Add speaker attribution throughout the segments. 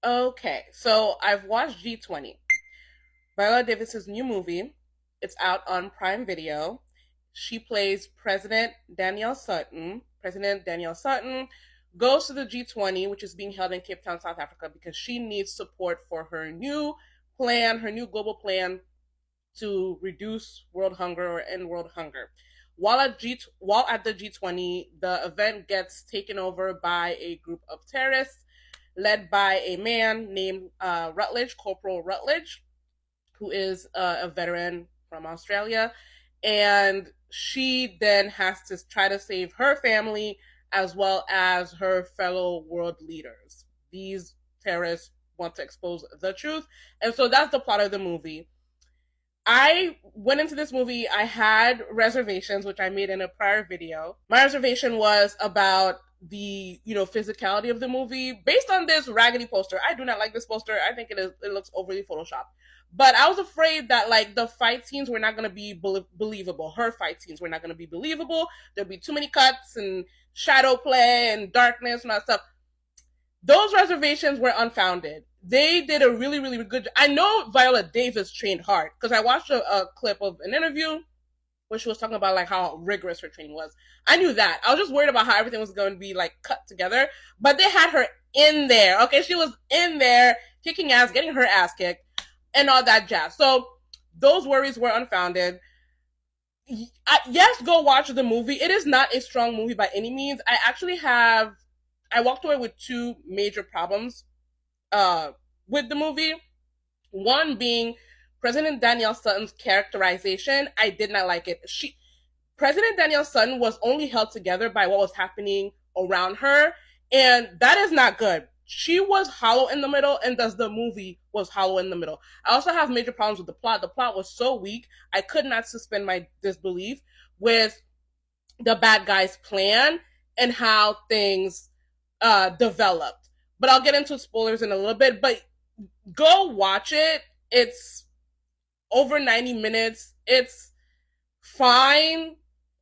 Speaker 1: Okay, so I've watched G20. Viola Davis's new movie. It's out on Prime Video. She plays Danielle Sutton. President Danielle Sutton goes to the G20, which is being held in Cape Town, South Africa, because she needs support for her new plan, her new global plan to reduce world hunger or end world hunger. While at the G20, the event gets taken over by a group of terrorists led by a man named Rutledge, Corporal Rutledge, who is a veteran from Australia. And she then has to try to save her family as well as her fellow world leaders. These terrorists want to expose the truth. And so that's the plot of the movie. I went into this movie, I had reservations, which I made in a prior video. My reservation was about the, physicality of the movie based on this raggedy poster. I do not like this poster. I think it looks overly photoshopped. But I was afraid that like the fight scenes were not going to be believable. Her fight scenes were not going to be believable. There'd be too many cuts and shadow play and darkness and all that stuff. Those reservations were unfounded. They did a really, really good job. I know Viola Davis trained hard because I watched a clip of an interview where she was talking about like how rigorous her training was. I knew that. I was just worried about how everything was going to be like cut together, but they had her in there. Okay, she was in there kicking ass, getting her ass kicked, and all that jazz. So those worries were unfounded. Yes, go watch the movie. It is not a strong movie by any means. I walked away with two major problems with the movie. One being President Danielle Sutton's characterization. I did not like it. President Danielle Sutton was only held together by what was happening around her, and that is not good. She was hollow in the middle, and thus the movie was hollow in the middle. I also have major problems with the plot. The plot was so weak, I could not suspend my disbelief with the bad guy's plan and how things developed. But I'll get into spoilers in a little bit. But go watch it. It's over 90 minutes. It's fine.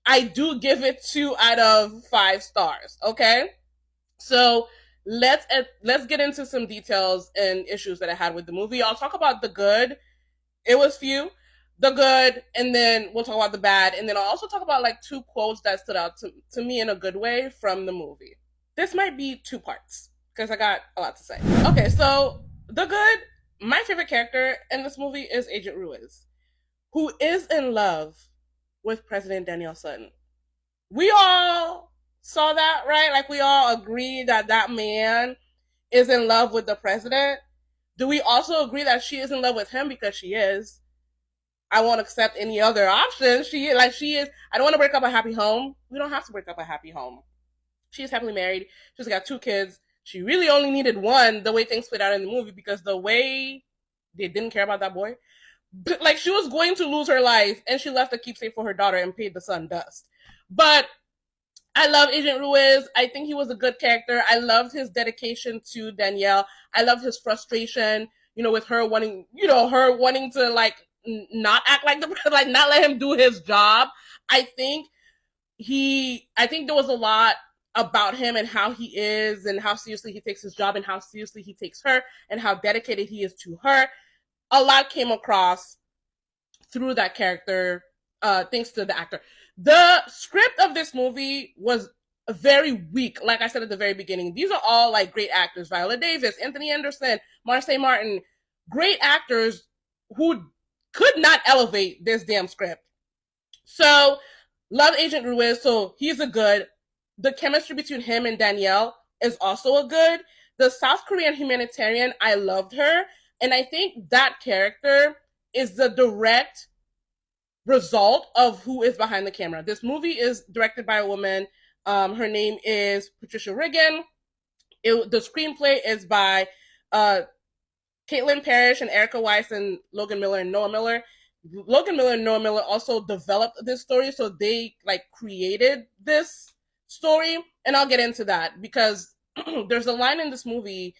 Speaker 1: I do give it 2 out of 5 stars. Okay, so let's get into some details and issues that I had with the movie. I'll talk about the good. It was few. The good, and then we'll talk about the bad, and then I'll also talk about like 2 quotes that stood out to me in a good way from the movie. This might be 2 parts because I got a lot to say. Okay, so the good. My favorite character in this movie is Agent Ruiz, who is in love with President Danielle Sutton. We all saw that, right? Like we all agree that that man is in love with the president. Do we also agree that she is in love with him because she is? I won't accept any other option. She is. I don't want to break up a happy home. We don't have to break up a happy home. She's happily married. She's got 2 kids. She really only needed one, the way things played out in the movie, because the way they didn't care about that boy. But, like, she was going to lose her life, and she left a keepsake for her daughter and paid the son dust. But I love Agent Ruiz. I think he was a good character. I loved his dedication to Danielle. I loved his frustration, with her wanting to like not act like like not let him do his job. I think I think there was a lot about him and how he is and how seriously he takes his job and how seriously he takes her and how dedicated he is to her. A lot came across through that character, thanks to the actor. The script of this movie was very weak. Like I said at the very beginning, these are all like great actors: Viola Davis, Anthony Anderson, Marseille Martin, great actors who could not elevate this damn script. So, love Agent Ruiz. So he's a good. The chemistry between him and Danielle is also a good. The South Korean humanitarian, I loved her, and I think that character is the direct result of who is behind the camera. This movie is directed by a woman. Her name is Patricia Riggin. The screenplay is by Caitlin Parrish and Erica Weiss and Logan Miller and Noah Miller. Logan Miller and Noah Miller also developed this story, so they like created this story, and I'll get into that because there's a line in this movie.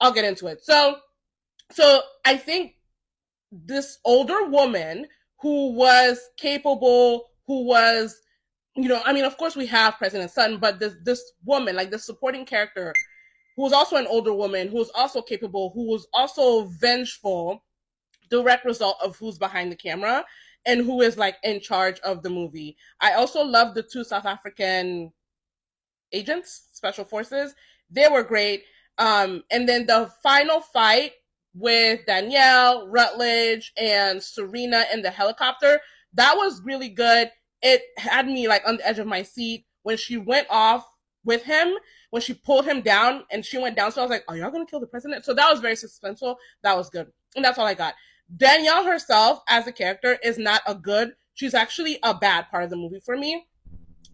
Speaker 1: I'll get into it. So I think this older woman who was capable, who was, I mean, of course we have President Sutton, but this woman, like this supporting character, who was also an older woman, who was also capable, who was also vengeful, direct result of who's behind the camera and who is like in charge of the movie. I also love the two South African agents, special forces. They were great. And then the final fight with Danielle, Rutledge, and Serena in the helicopter, that was really good. It had me like on the edge of my seat when she went off with him, when she pulled him down and she went down. So I was like, are y'all gonna kill the president? So that was very suspenseful. That was good. And that's all I got. Danielle herself as a character is not a good, she's actually a bad part of the movie for me.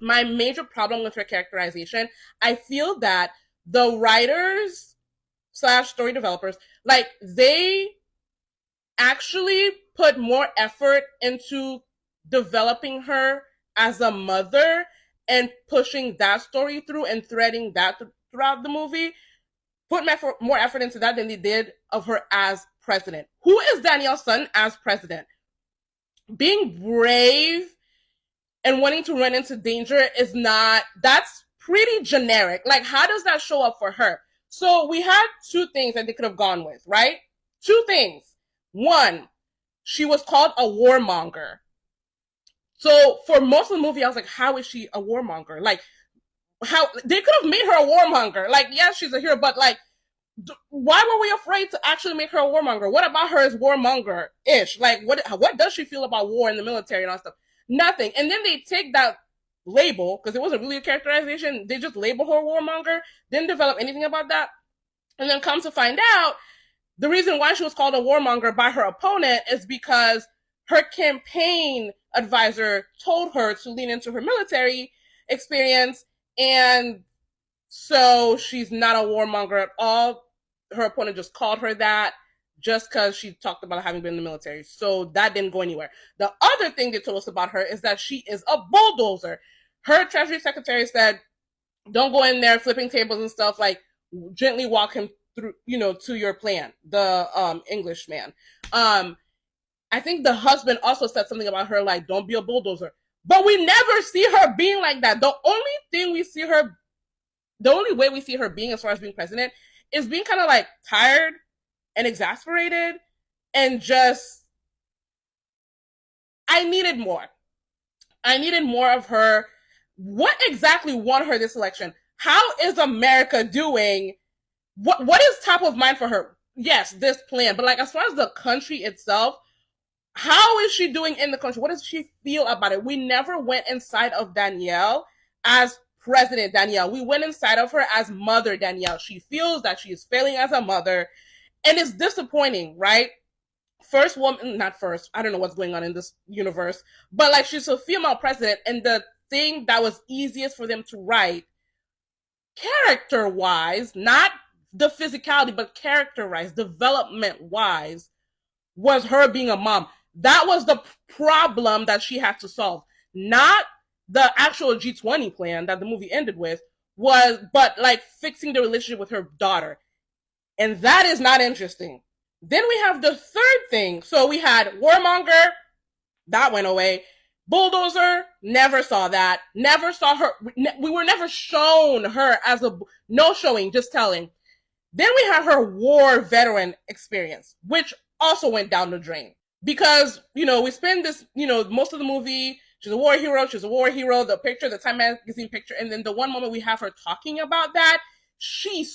Speaker 1: My major problem with her characterization, I feel that the writers slash story developers, like they actually put more effort into developing her as a mother and pushing that story through and threading that throughout the movie. Put more effort into that than they did of her as president. Who is Danielle Sutton as president? Being brave and wanting to run into danger is not, that's pretty generic. Like, how does that show up for her? So we had two things that they could have gone with, right? Two things. One, she was called a warmonger. So for most of the movie, I was like, how is she a warmonger? Like, how they could have made her a warmonger. Like, yes, she's a hero, but like, why were we afraid to actually make her a warmonger? What about her as warmonger-ish? Like, what does she feel about war in the military and all that stuff? Nothing. And then they take that label, because it wasn't really a characterization, they just label her a warmonger, didn't develop anything about that. And then come to find out, the reason why she was called a warmonger by her opponent is because her campaign advisor told her to lean into her military experience, and so she's not a warmonger at all. Her opponent just called her that just because she talked about having been in the military. So that didn't go anywhere. The other thing they told us about her is that she is a bulldozer. Her Treasury Secretary said, don't go in there flipping tables and stuff, like gently walk him through, to your plan, the English man. I think the husband also said something about her, like, don't be a bulldozer. But we never see her being like that. The only way we see her being as far as being president is being kind of like tired and exasperated and just, I needed more. I needed more of her. What exactly won her this election? How is America doing? What is top of mind for her? Yes, this plan, but like as far as the country itself, how is she doing in the country? What does she feel about it? We never went inside of Danielle as President Danielle. We went inside of her as Mother Danielle. She feels that she is failing as a mother, and it's disappointing, right? First woman, not first, I don't know what's going on in this universe, but like she's a female president, and the thing that was easiest for them to write, character-wise, not the physicality, but character-wise, development-wise, was her being a mom. That was the problem that she had to solve. Not the actual G20 plan that the movie ended with, but like fixing the relationship with her daughter. And that is not interesting. Then we have the third thing. So we had warmonger, that went away. Bulldozer, never saw that. Never saw her. We were never shown her as no showing, just telling. Then we had her war veteran experience, which also went down the drain. Because, we spend this, most of the movie, she's a war hero, the picture, the Time magazine picture, and then the one moment we have her talking about that, she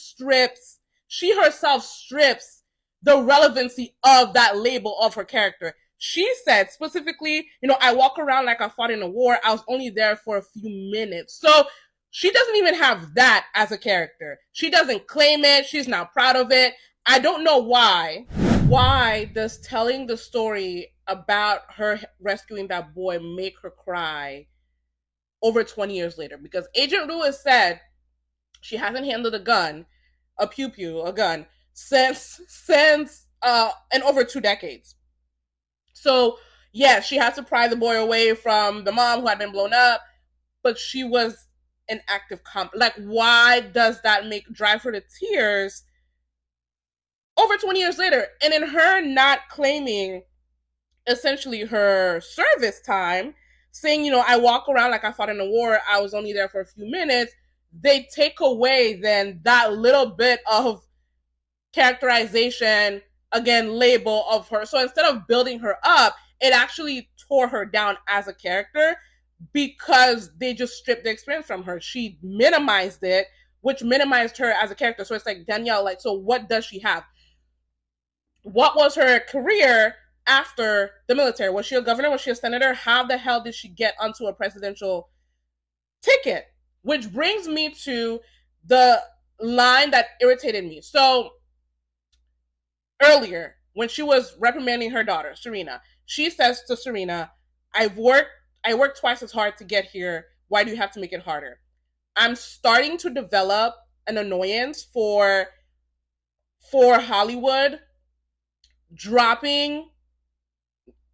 Speaker 1: herself strips the relevancy of that label of her character. She said specifically, I walk around like I fought in a war, I was only there for a few minutes. So she doesn't even have that as a character. She doesn't claim it, she's not proud of it. I don't know why. Why does telling the story about her rescuing that boy make her cry over 20 years later? Because Agent Lewis said she hasn't handled a gun, a gun, since in over 2 decades. So, yeah, she had to pry the boy away from the mom who had been blown up, but she was an active like, why does that drive her to tears over 20 years later? And in her not claiming essentially her service time, saying, I walk around like I fought in a war, I was only there for a few minutes, they take away then that little bit of characterization, again, label of her. So instead of building her up, it actually tore her down as a character because they just stripped the experience from her. She minimized it, which minimized her as a character. So it's like, Danielle, like, so what does she have? What was her career after the military? Was she a governor? Was she a senator? How the hell did she get onto a presidential ticket? Which brings me to the line that irritated me. So earlier, when she was reprimanding her daughter, Serena, she says to Serena, I worked twice as hard to get here. Why do you have to make it harder? I'm starting to develop an annoyance for Hollywood dropping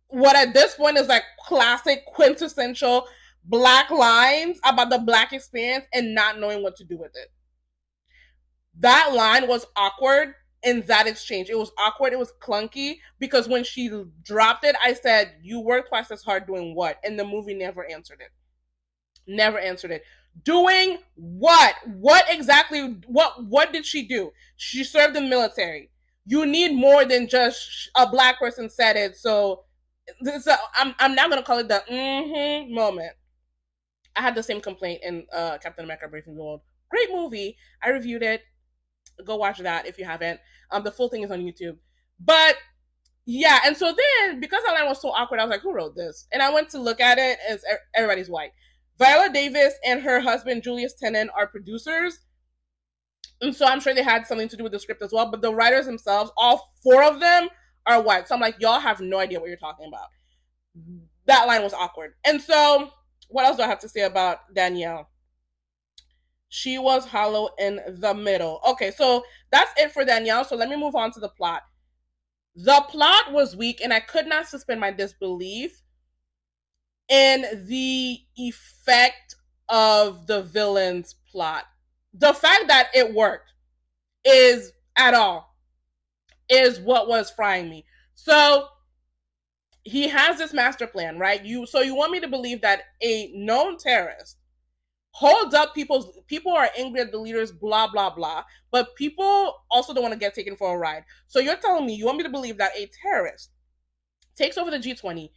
Speaker 1: what at this point is like classic quintessential Black lines about the Black experience and not knowing what to do with it. That line was awkward in that exchange. It was awkward. It was clunky because when she dropped it, I said, you work twice as hard doing what? And the movie never answered it. Never answered it. Doing what? What exactly? What did she do? She served in the military. You need more than just a Black person said it. So I'm not going to call it the moment. I had the same complaint in Captain America Brave New World. Great movie. I reviewed it. Go watch that if you haven't. The full thing is on YouTube. But yeah, and so then because that line was so awkward, I was like, who wrote this? And I went to look at it, and everybody's white. Viola Davis and her husband Julius Tennant are producers, and so I'm sure they had something to do with the script as well. But the writers themselves, all four of them, are white. So I'm like, y'all have no idea what you're talking about. That line was awkward. And so what else do I have to say about Danielle? She was hollow in the middle. Okay, so that's it for Danielle. So let me move on to the plot. The plot was weak, and I could not suspend my disbelief in the effect of the villain's plot. The fact that it worked is what was frying me. So he has this master plan, right? You want me to believe that a known terrorist holds up people are angry at the leaders, blah blah blah, but people also don't want to get taken for a ride. So you're telling me you want me to believe that a terrorist takes over the G20,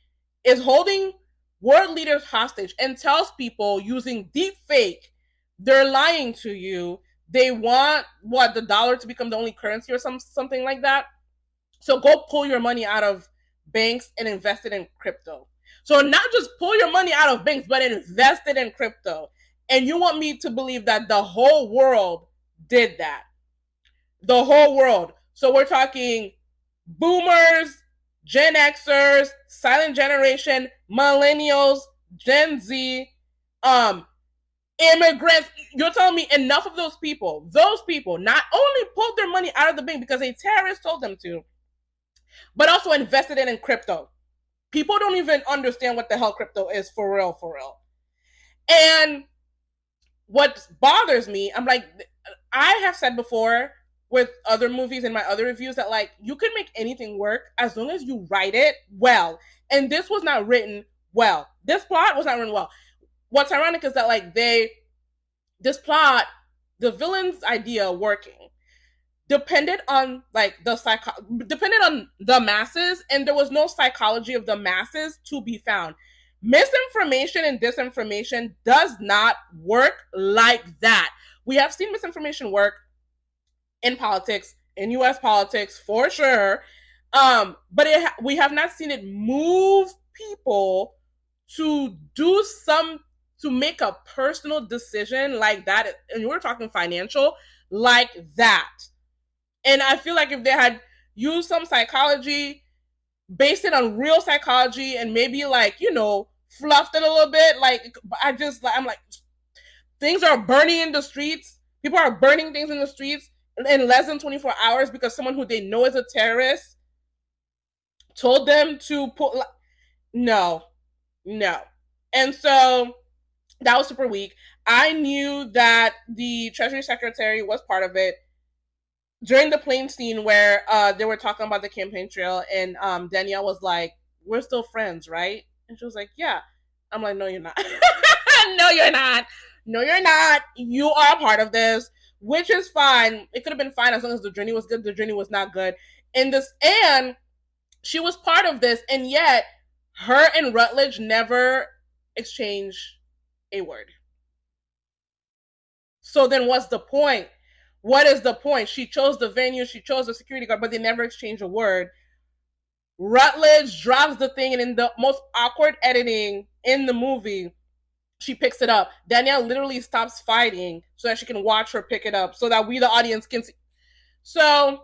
Speaker 1: is holding world leaders hostage, and tells people using deep fake they're lying to you, they want the dollar to become the only currency or something like that. So go pull your money out of banks and invest it in crypto. So not just pull your money out of banks, but invest it in crypto. And you want me to believe that the whole world did that. The whole world. So we're talking boomers, Gen Xers, silent generation, millennials, Gen Z, immigrants. You're telling me enough of those people not only pulled their money out of the bank because a terrorist told them to, but also invested it in crypto. People don't even understand what the hell crypto is for real. And what bothers me, I'm like, I have said before with other movies and my other reviews that like you can make anything work as long as you write it well. And this was not written well. This plot was not written well. What's ironic is that like this plot, the villain's idea working, depended on the masses, and there was no psychology of the masses to be found. Misinformation and disinformation does not work like that. We have seen misinformation work in politics, in US politics for sure, but we have not seen it move people to make a personal decision like that, and we're talking financial, like that. And I feel like if they had used some psychology, based it on real psychology, and maybe like, fluffed it a little bit, like I'm like, things are burning in the streets. People are burning things in the streets in less than 24 hours because someone who they know is a terrorist told them to put. No. And so that was super weak. I knew that the Treasury Secretary was part of it. During the plane scene where they were talking about the campaign trail, and Danielle was like, we're still friends, right? And she was like, yeah. I'm like, no, you're not. No, you're not. no, you're not. You are a part of this, which is fine. It could have been fine as long as the journey was good. The journey was not good. And she was part of this, and yet her and Rutledge never exchanged a word. So then what's the point? What is the point? She chose the venue, she chose the security guard, but they never exchanged a word. Rutledge drops the thing, and in the most awkward editing in the movie, she picks it up. Danielle literally stops fighting so that she can watch her pick it up, so that we, the audience, can see. So,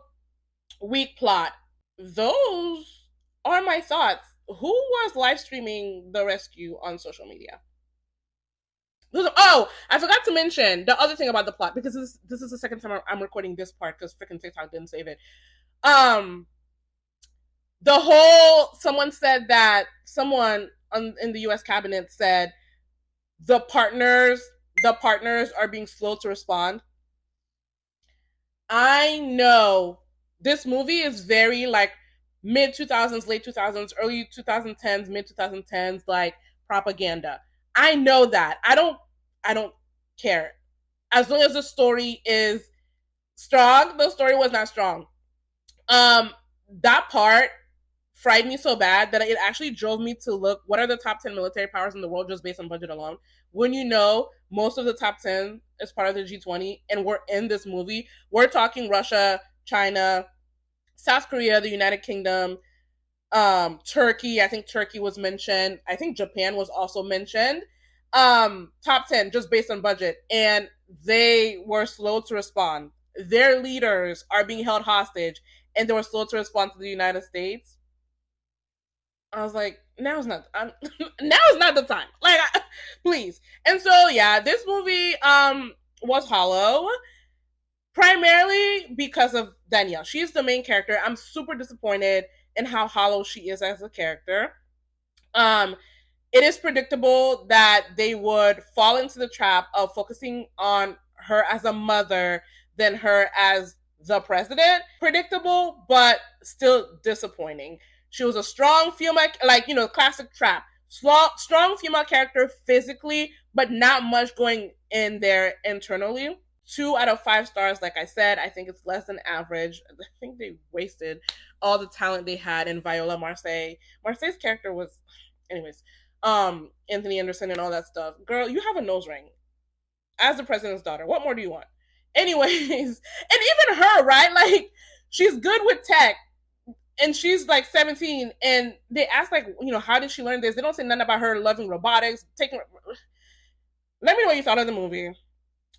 Speaker 1: weak plot. Those are my thoughts. Who was live streaming the rescue on social media? Oh, I forgot to mention the other thing about the plot, because this is the second time I'm recording this part because freaking TikTok didn't save it. The whole, someone said that someone in the U.S. cabinet said the partners are being slow to respond. I know this movie is very like mid 2000s, late 2000s, early 2010s, mid 2010s, like propaganda. I know that. I don't care. As long as the story is strong, the story was not strong. That part frightened me so bad that it actually drove me to look what are the top 10 military powers in the world just based on budget alone. When you know most of the top 10 is part of the G20 and we're in this movie, we're talking Russia, China, South Korea, the United Kingdom, Turkey. I think Turkey was mentioned. I think Japan was also mentioned. Top 10 just based on budget. And they were slow to respond. Their leaders are being held hostage and they were slow to respond to the United States. I was like, now's not the time. Like, please. And so yeah, this movie was hollow primarily because of Danielle. She's the main character. I'm super disappointed in how hollow she is as a character. It is predictable that they would fall into the trap of focusing on her as a mother than her as the president. Predictable, but still disappointing. She was a strong female, like, you know, classic trap. Strong female character physically, but not much going in there internally. 2 out of 5 stars, like I said. I think it's less than average. I think they wasted all the talent they had in Viola Marseille. Marseille's character was, anyways, Anthony Anderson and all that stuff. Girl, you have a nose ring as the president's daughter. What more do you want? Anyways, and even her, right? Like, she's good with tech. And she's like 17, and they ask, like, you know, how did she learn this? They don't say nothing about her loving robotics. Let me know what you thought of the movie.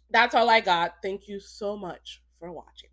Speaker 1: That's all I got. Thank you so much for watching.